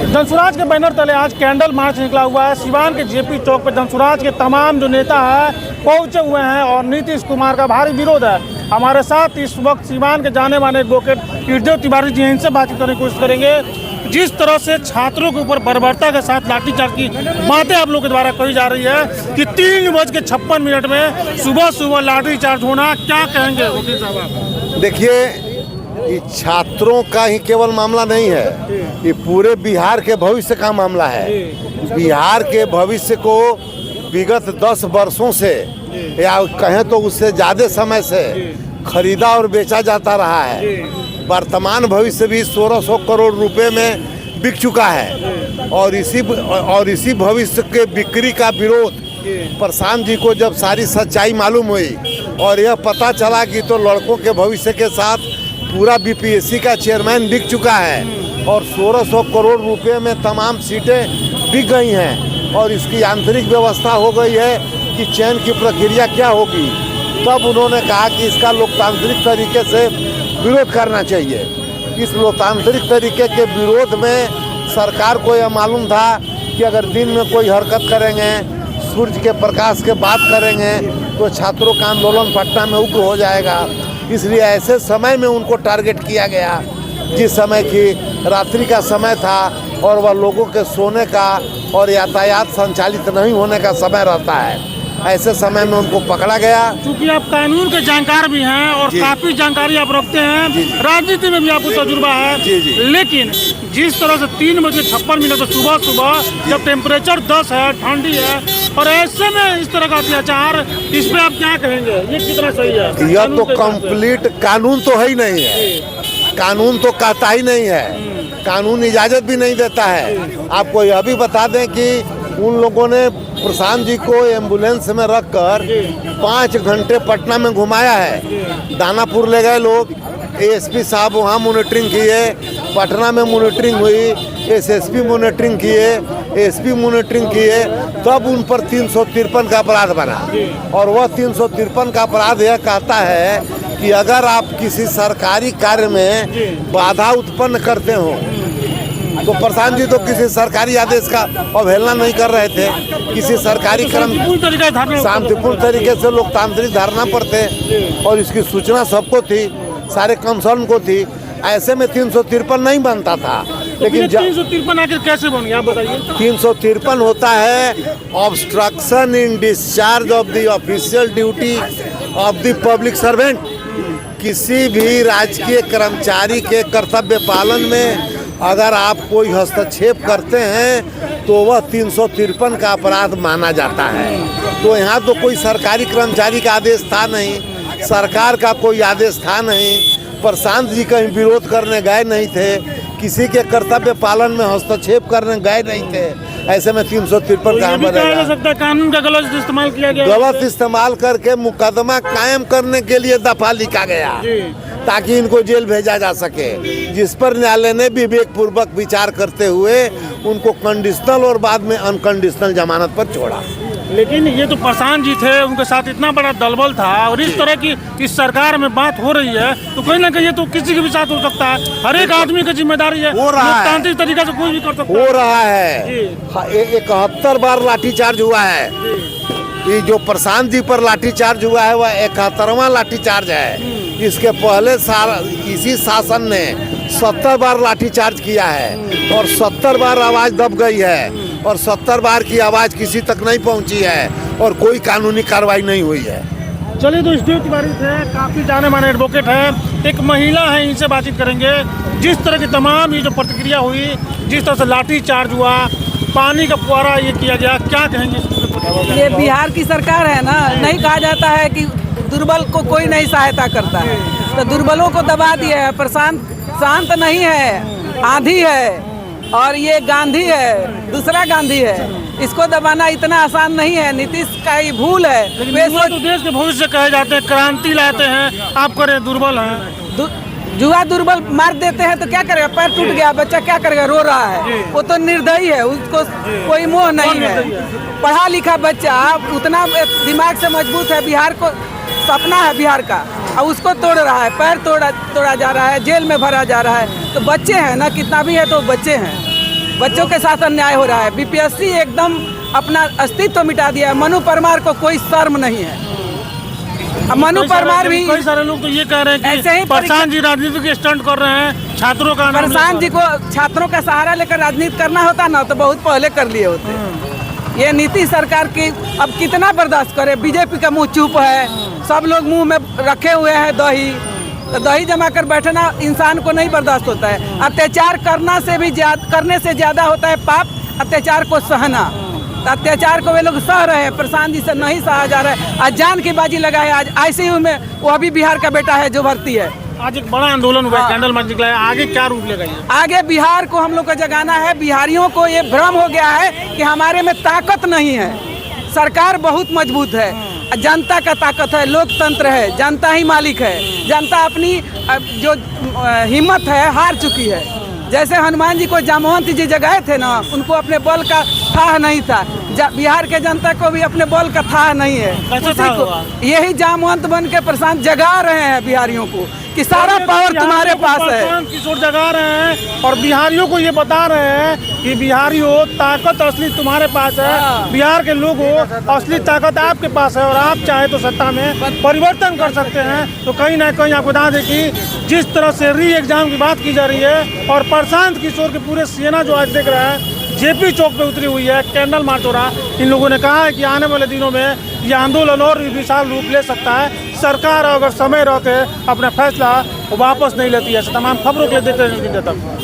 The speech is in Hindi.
धनसुराज के बैनर तले आज कैंडल मार्च निकला हुआ है। सिवान के जेपी चौक पर धनसुराज के तमाम जो नेता है पहुंचे हुए हैं और नीतीश कुमार का भारी विरोध है। हमारे साथ इस वक्त सिवान के जाने माने एडवोकेट ईटदेव तिवारी जी हैं, इनसे बातचीत करने की कोशिश करेंगे। जिस तरह से छात्रों के ऊपर बर्बरता के साथ लाठीचार्ज की बातें आप लोगों के द्वारा कही जा रही है कि 3:56 में सुबह लाठीचार्ज होना, क्या कहेंगे वकील साहब आप? देखिए, ये छात्रों का ही केवल मामला नहीं है, ये पूरे बिहार के भविष्य का मामला है। बिहार के भविष्य को विगत 10 वर्षों से या कहें तो उससे ज़्यादा समय से खरीदा और बेचा जाता रहा है। वर्तमान भविष्य भी 1600 करोड़ रुपए में बिक चुका है और इसी भविष्य के बिक्री का विरोध प्रशांत जी को जब सारी सच्चाई मालूम हुई और यह पता चला कि तो लड़कों के भविष्य के साथ पूरा बीपीएससी का चेयरमैन बिक चुका है और 1600 करोड़ रुपए में तमाम सीटें बिक गई हैं और इसकी आंतरिक व्यवस्था हो गई है कि चयन की प्रक्रिया क्या होगी। तब उन्होंने कहा कि इसका लोकतांत्रिक तरीके से विरोध करना चाहिए। इस लोकतांत्रिक तरीके के विरोध में सरकार को यह मालूम था कि अगर दिन में कोई हरकत करेंगे, सूर्य के प्रकाश के बात करेंगे तो छात्रों का आंदोलन पटना में उग्र हो जाएगा। इसलिए ऐसे समय में उनको टारगेट किया गया जिस समय की रात्रि का समय था और वह लोगों के सोने का और यातायात संचालित नहीं होने का समय रहता है। ऐसे समय में उनको पकड़ा गया। क्योंकि आप कानून के जानकार भी हैं और काफी जानकारी आप रखते हैं, राजनीति में भी आपको तजुर्बा है। लेकिन जिस तरह से 3:56 सुबह जब टेम्परेचर 10 है, ठंडी है और ऐसे में इस तरह का अत्याचार, इस पे आप क्या कहेंगे? ये कितना सही है? यह तो कंप्लीट कानून तो है ही नहीं है, कानून तो कहता ही नहीं है, कानून इजाजत भी नहीं देता है। आपको यह भी बता दें कि उन लोगों ने प्रशांत जी को एम्बुलेंस में रखकर 5 घंटे पटना में घुमाया है। दानापुर ले गए लोग, एएसपी साहब वहाँ मॉनिटरिंग किए, पटना में मॉनिटरिंग हुई, एसएसपी मॉनिटरिंग किए, एसपी मॉनिटरिंग किए, तब उन पर 353 का अपराध बना। और वह 353 का अपराध यह कहता है कि अगर आप किसी सरकारी कार्य में बाधा उत्पन्न करते हो, तो प्रशांत जी तो किसी सरकारी आदेश का अवहेलना नहीं कर रहे थे, किसी सरकारी क्रम शांतिपूर्ण तरीके से लोकतांत्रिक धारणा पर थे और इसकी सूचना सबको थी, सारे कंसर्न को थी। ऐसे में 353 नहीं बनता था। लेकिन 353 आखिर कैसे बन गया आप बताइए? 353 होता है obstruction in discharge of the official duty of the public servant. किसी भी राजकीय कर्मचारी के कर्तव्य पालन में अगर आप कोई हस्तक्षेप करते हैं तो वह 353 का अपराध माना जाता है। तो यहाँ तो कोई सरकारी कर्मचारी का आदेश था नहीं, सरकार का कोई आदेश था नहीं, प्रशांत जी कहीं विरोध करने गए नहीं थे, किसी के कर्तव्य पालन में हस्तक्षेप करने गए नहीं थे। ऐसे में 353 कहाँ बनेगा? कानून का गलत इस्तेमाल किया गया, गलत इस्तेमाल करके मुकदमा कायम करने के लिए दफा लिखा गया ताकि इनको जेल भेजा जा सके, जिस पर न्यायालय ने विवेक पूर्वक विचार करते हुए उनको कंडीशनल और बाद में अनकंडीशनल जमानत पर छोड़ा। लेकिन ये तो प्रशांत जी थे, उनके साथ इतना बड़ा दलबल था और इस तरह की इस सरकार में बात हो रही है तो कहीं ना कहीं ये तो किसी के भी साथ हो सकता है। हर एक आदमी की जिम्मेदारी है, लोकतांत्रिक तरीके से कोई भी कर सकता है। हो रहा है। 71 बार लाठीचार्ज हुआ है। ये जो प्रशांत जी पर लाठीचार्ज हुआ है वह 71वां लाठीचार्ज है। इसके पहले इसी शासन ने 70 बार लाठीचार्ज किया है और 70 बार आवाज़ दब गई है और 70 बार की आवाज़ किसी तक नहीं पहुंची है और कोई कानूनी कार्रवाई नहीं हुई है। चलिए, तो ईटदेव तिवारी थे, काफ़ी जाने माने एडवोकेट है, एक महिला है, इनसे बातचीत करेंगे। जिस तरह की तमाम ये जो प्रतिक्रिया हुई, जिस तरह से लाठीचार्ज हुआ, पानी का फुहारा ये किया गया, क्या कहेंगे? ये बिहार की सरकार है ना, नहीं कहा जाता है कि दुर्बल को कोई नहीं सहायता करता है, तो दुर्बलों को दबा दिया है। प्रशांत शांत नहीं है, आंधी है और ये गांधी है, दूसरा गांधी है। इसको दबाना इतना आसान नहीं है, नीतीश का ही भूल है। तो देश के भविष्य कहे जाते हैं, क्रांति लाते हैं, आप करे दुर्बल हैं। जुआ दुर्बल मार देते हैं तो क्या करेगा? पैर टूट गया, बच्चा क्या करेगा? रो रहा है, वो तो निर्दयी है, उसको कोई मोह नहीं है। पढ़ा लिखा बच्चा उतना दिमाग से मजबूत है, बिहार को सपना है बिहार का, और उसको तोड़ रहा है, पैर तोड़ा जा रहा है, जेल में भरा जा रहा है। तो बच्चे हैं ना, कितना भी है तो बच्चे हैं। बच्चों के साथ अन्याय हो रहा है। बीपीएससी एकदम अपना अस्तित्व मिटा दिया है। मनु परमार को कोई शर्म नहीं है। अब मनु परमार भी, कई सारे लोग तो ये कह रहे हैं ऐसे ही कि प्रशांत जी राजनीति स्टंट कर रहे हैं, छात्रों का नाम प्रशांत जी को छात्रों का सहारा लेकर राजनीति करना होता ना तो बहुत पहले कर लिए होते। ये नीतीश सरकार की अब कितना बर्दाश्त करे। बीजेपी का मुंह चुप है, सब लोग मुंह में रखे हुए हैं दही, तो दही जमा कर बैठना इंसान को नहीं बर्दाश्त होता है। अत्याचार करने से ज्यादा होता है पाप अत्याचार को सहना। तो अत्याचार को वे लोग सह रहे हैं, प्रशांत जी से नहीं सहा जा रहा है। आज जान की बाजी लगा है। आज आईसीयू में वो अभी बिहार का बेटा है जो भर्ती है। आज एक बड़ा आंदोलन हुआ है, कैंडल मार्च निकला है, आगे क्या रूप लेगा ये? आगे बिहार को हम लोग को जगाना है। बिहारियों को ये भ्रम हो गया है कि हमारे में ताकत नहीं है। सरकार बहुत मजबूत है, जनता का ताकत है, लोकतंत्र है, जनता ही मालिक है। जनता अपनी जो हिम्मत है हार चुकी है। जैसे हनुमान जी को जामवंत जी जगाए थे ना, उनको अपने बल का था नहीं था। बिहार के जनता को भी अपने बल का था नहीं है। यही जामवंत बन के प्रशांत जगा रहे हैं बिहारियों को कि सारा पावर तुम्हारे पास है। प्रशांत किशोर जगा रहे हैं और बिहारियों को ये बता रहे हैं कि बिहारियों ताकत असली तुम्हारे पास है। बिहार के लोगों असली ताकत आपके पास है और आप चाहे तो सत्ता में परिवर्तन कर सकते हैं। तो कहीं ना कहीं आपको बता दें कि जिस तरह से री एग्जाम की बात की जा रही है और प्रशांत किशोर के पूरे सेना जो आज देख रहा है जेपी चौक पे उतरी हुई है, कैंडल मार्च हो रहा। इन लोगों ने कहा है कि आने वाले दिनों में ये आंदोलन और विशाल रूप ले सकता है। सरकार अगर समय रहते अपना फैसला वापस नहीं लेती है। तमाम खबरों के लिए देखते हैं तक।